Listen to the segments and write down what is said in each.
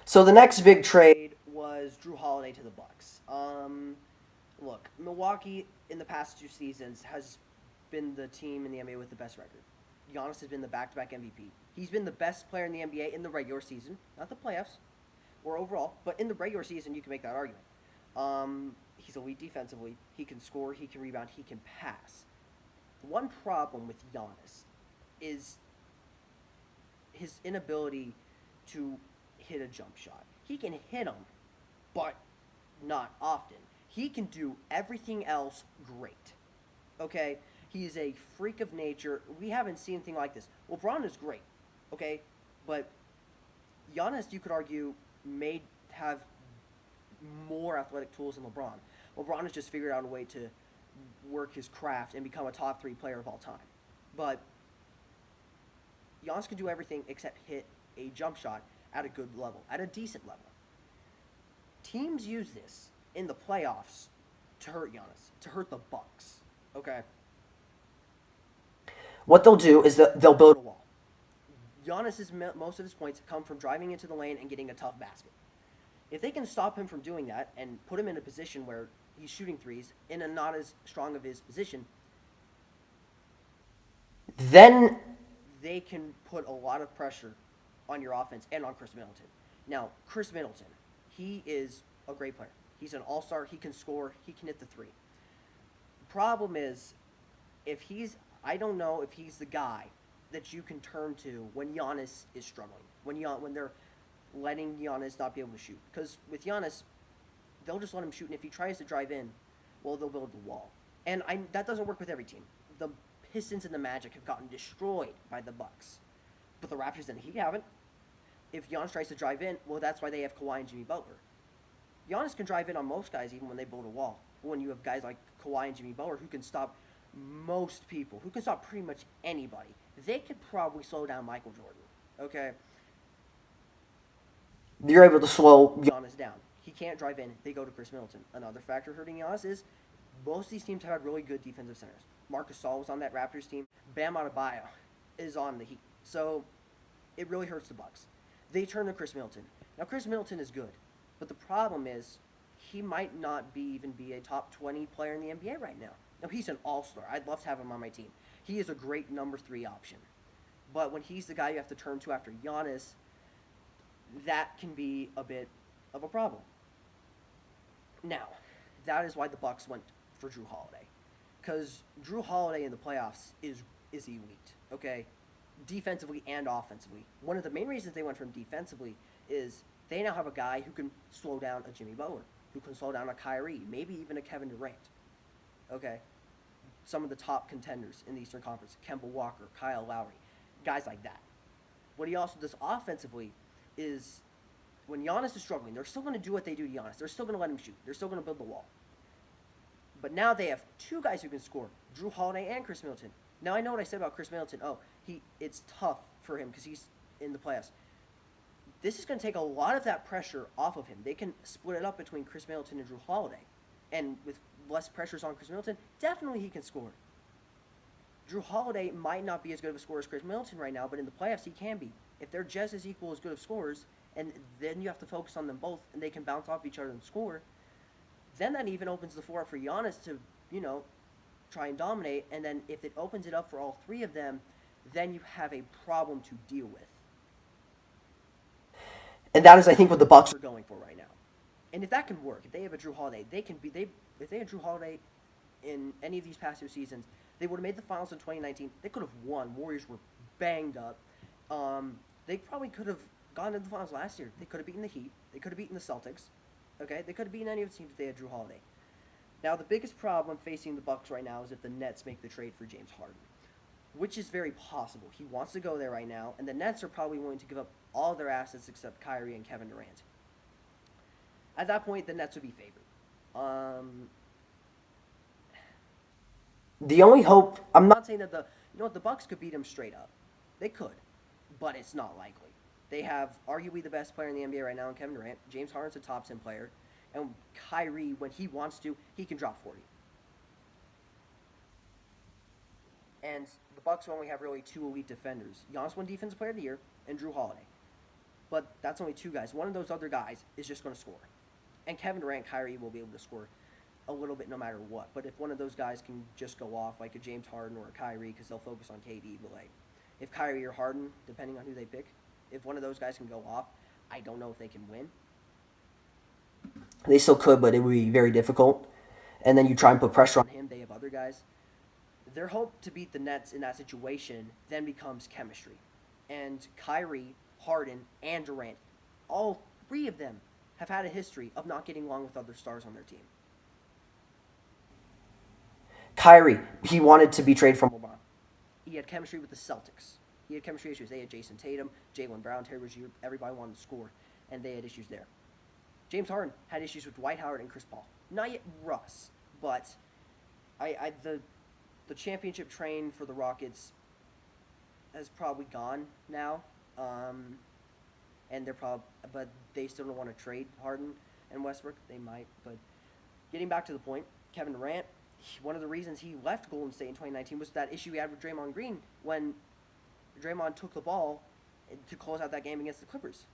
So the next big trade was Jrue Holiday to the Bucks. Look, Milwaukee in the past 2 seasons has been the team in the NBA with the best record. Giannis has been the back-to-back MVP. He's been the best player in the NBA in the regular season, not the playoffs or overall, but in the regular season you can make that argument. He's elite defensively. He can score. He can rebound. He can pass. One problem with Giannis is his inability to hit a jump shot. He can hit them, but not often. He can do everything else great. Okay? He is a freak of nature. We haven't seen anything like this. LeBron is great. Okay? But Giannis, you could argue, may have more athletic tools than LeBron. LeBron has just figured out a way to work his craft and become a top 3 player of all time. But Giannis can do everything except hit a jump shot at a good level, at a decent level. Teams use this in the playoffs to hurt Giannis, to hurt the Bucks. Okay. What they'll do is they'll build a wall. Giannis's most of his points come from driving into the lane and getting a tough basket. If they can stop him from doing that and put him in a position where he's shooting threes in a not as strong of his position, then they can put a lot of pressure on your offense and on Chris Middleton. Now, Chris Middleton, he is a great player. He's an all-star. He can score. He can hit the three. The problem is, I don't know if he's the guy that you can turn to when Giannis is struggling, when they're letting Giannis not be able to shoot. Because with Giannis, they'll just let him shoot, and if he tries to drive in, well, they'll build the wall. And that doesn't work with every team. The Pistons and the Magic have gotten destroyed by the Bucks, but the Raptors and the Heat haven't. If Giannis tries to drive in, well, that's why they have Kawhi and Jimmy Butler. Giannis can drive in on most guys even when they build a wall. When you have guys like Kawhi and Jimmy Butler who can stop most people, who can stop pretty much anybody, they could probably slow down Michael Jordan. Okay? You're able to slow Giannis down. He can't drive in. They go to Chris Middleton. Another factor hurting Giannis is most of these teams have had really good defensive centers. Marcus Gasol was on that Raptors team. Bam Adebayo is on the Heat. So it really hurts the Bucks. They turn to Chris Middleton. Now, Chris Middleton is good, but the problem is he might not even be a top 20 player in the NBA right now. Now, he's an all-star. I'd love to have him on my team. He is a great number 3 option. But when he's the guy you have to turn to after Giannis, that can be a bit of a problem. Now, that is why the Bucks went for Jrue Holiday. Because Jrue Holiday in the playoffs is elite, okay? Defensively and offensively. One of the main reasons they went from defensively is they now have a guy who can slow down a Jimmy Butler, who can slow down a Kyrie, maybe even a Kevin Durant. Okay? Some of the top contenders in the Eastern Conference, Kemba Walker, Kyle Lowry, guys like that. What he also does offensively is when Giannis is struggling, they're still going to do what they do to Giannis. They're still going to let him shoot. They're still going to build the wall. But now they have 2 guys who can score, Jrue Holiday and Chris Middleton. Now, I know what I said about Chris Middleton. It's tough for him because he's in the playoffs. This is going to take a lot of that pressure off of him. They can split it up between Chris Middleton and Jrue Holiday. And with less pressures on Chris Middleton, definitely he can score. Jrue Holiday might not be as good of a scorer as Chris Middleton right now, but in the playoffs he can be. If they're just as equal as good of scorers, and then you have to focus on them both, and they can bounce off each other and score, then that even opens the floor for Giannis to, try and dominate. And then if it opens it up for all 3 of them, then you have a problem to deal with. And that is, I think, what the Bucks are going for right now. And if that can work, if they have a Jrue Holiday, if they had Jrue Holiday in any of these past 2 seasons, they would have made the finals in 2019. They could have won. Warriors were banged up. They probably could have gone to the finals last year. They could have beaten the Heat. They could have beaten the Celtics. Okay, they could have beaten any of the teams if they had Jrue Holiday. Now, the biggest problem facing the Bucks right now is if the Nets make the trade for James Harden, which is very possible. He wants to go there right now, and the Nets are probably willing to give up all their assets except Kyrie and Kevin Durant. At that point, the Nets would be favored. The only hope, I'm not saying that the Bucks could beat them straight up. They could, but it's not likely. They have arguably the best player in the NBA right now in Kevin Durant. James Harden's a top 10 player. And Kyrie, when he wants to, he can drop 40. And the Bucks only have really 2 elite defenders. Giannis won Defensive Player of the Year, and Jrue Holiday. but that's only two guys. One of those other guys is just going to score. And Kevin Durant, Kyrie will be able to score a little bit no matter what. But if one of those guys can just go off, like a James Harden or a Kyrie, because they'll focus on KD, but like if Kyrie or Harden, depending on who they pick, if one of those guys can go off, I don't know if they can win. They still could, but it would be very difficult. And then you try and put pressure on him. They have other guys. Their hope to beat the Nets in that situation then becomes chemistry. And Kyrie, Harden, and Durant, all three of them have had a history of not getting along with other stars on their team. Kyrie, he wanted to be traded from LeBron. He had chemistry with the Celtics. He had chemistry issues. They had Jason Tatum, Jaylen Brown, Terry Rozier. Everybody wanted to score, and they had issues there. James Harden had issues with Dwight Howard and Chris Paul. Not yet Russ, but the championship train for the Rockets has probably gone now, and but they still don't want to trade Harden and Westbrook. They might, but getting back to the point, Kevin Durant. One of the reasons he left Golden State in 2019 was that issue he had with Draymond Green when Draymond took the ball to close out that game against the Clippers.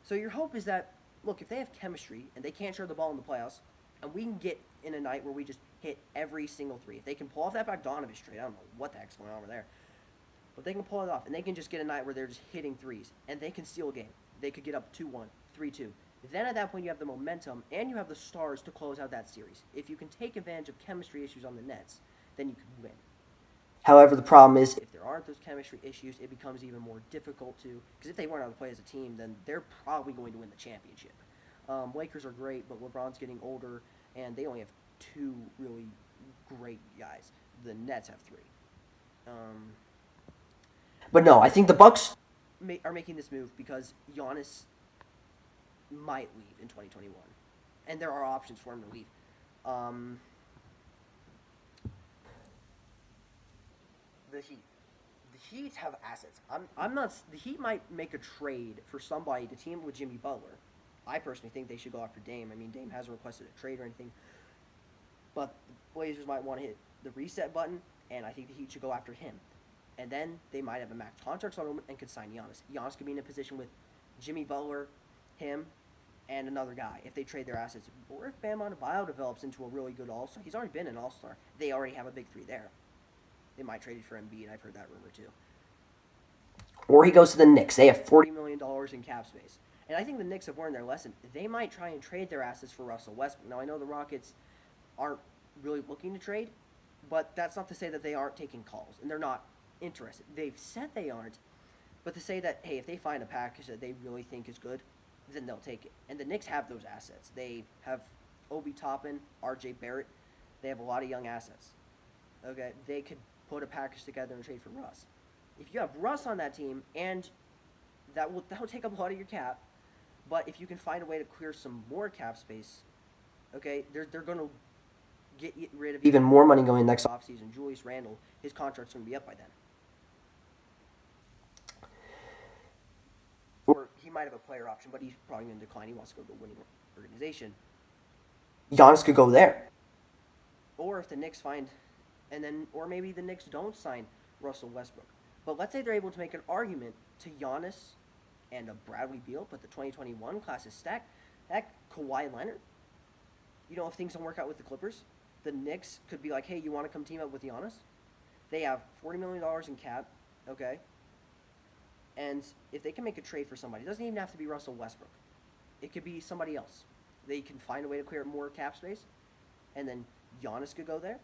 So your hope is that, look, if they have chemistry and they can't share the ball in the playoffs, and we can get in a night where we just hit every single three. If they can pull off that Bogdanovich trade, I don't know what the heck's going on over there, but they can pull it off, and they can just get a night where they're just hitting threes, and they can steal a game. They could get up 2-1, 3-2. Then at that point you have the momentum, and you have the stars to close out that series. If you can take advantage of chemistry issues on the Nets, then you can win. However, the problem is, if there aren't those chemistry issues, it becomes even more difficult to, because if they weren't able to play as a team, then they're probably going to win the championship. Lakers are great, but LeBron's getting older, and they only have two really great guys. The Nets have three. But no, I think the Bucks are making this move because Giannis might leave in 2021, and there are options for him to leave. The Heat. The Heat have assets. I'm not. The Heat might make a trade for somebody to team with Jimmy Butler. I personally think they should go after Dame. I mean, Dame hasn't requested a trade or anything, but the Blazers might want to hit the reset button, and I think the Heat should go after him. And then they might have a max contract on him and could sign Giannis. Giannis could be in a position with Jimmy Butler, him, and another guy if they trade their assets. Or if Bam Adebayo develops into a really good All-Star. He's already been an All-Star. They already have a big three there. They might trade it for Embiid. I've heard that rumor too. Or he goes to the Knicks. They have $40 million in cap space. And I think the Knicks have learned their lesson. They might try and trade their assets for Russell Westbrook. Now, I know the Rockets aren't really looking to trade, but that's not to say that they aren't taking calls. And they're not interested. They've said they aren't, but to say that, hey, if they find a package that they really think is good, then they'll take it. And the Knicks have those assets. They have Obi Toppin, R.J. Barrett. They have a lot of young assets. Okay, they could put a package together and trade for Russ. If you have Russ on that team, and that will take up a lot of your cap, but if you can find a way to clear some more cap space, okay, they're going to get rid of even more money going next offseason. Julius Randle, his contract's going to be up by then. Or he might have a player option, but he's probably going to decline. He wants to go to a winning organization. Giannis could go there. Or if the Knicks or maybe the Knicks don't sign Russell Westbrook. But let's say they're able to make an argument to Giannis and a Bradley Beal, but the 2021 class is stacked. Heck, Kawhi Leonard. If things don't work out with the Clippers, the Knicks could be like, hey, you want to come team up with Giannis? They have $40 million in cap, okay? And if they can make a trade for somebody, it doesn't even have to be Russell Westbrook. It could be somebody else. They can find a way to clear more cap space, and then Giannis could go there.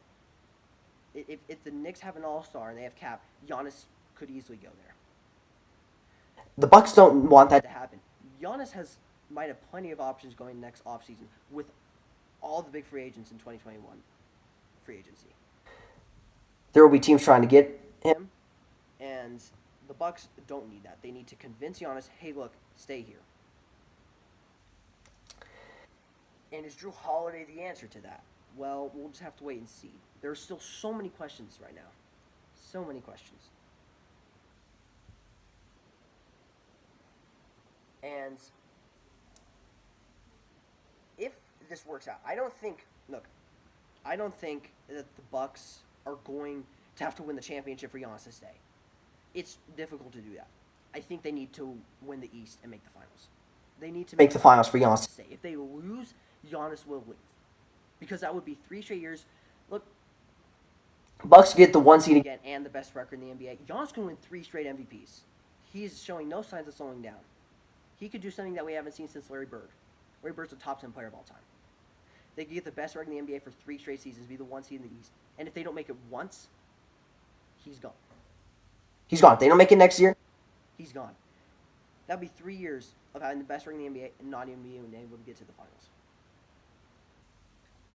If the Knicks have an all-star and they have cap, Giannis could easily go there. The Bucks don't want that to happen. Giannis might have plenty of options going next offseason with all the big free agents in 2021 free agency. There will be teams trying to get him, and the Bucks don't need that. They need to convince Giannis, hey, look, stay here. And is Jrue Holiday the answer to that? Well, we'll just have to wait and see. There are still so many questions right now. So many questions. And if this works out, I don't think that the Bucks are going to have to win the championship for Giannis to stay. It's difficult to do that. I think they need to win the East and make the finals. They need to make the finals for Giannis to stay. If they lose, Giannis will leave. Because that would be 3 straight years. Look, Bucks get the 1 seed again and the best record in the NBA. Giannis can win 3 straight MVPs. He's showing no signs of slowing down. He could do something that we haven't seen since Larry Bird. Larry Bird's the top 10 player of all time. They could get the best record in the NBA for 3 straight seasons, be the 1 seed in the East. And if they don't make it once, he's gone. He's gone. If they don't make it next year, he's gone. That would be 3 years of having the best record in the NBA and not even being able to get to the finals.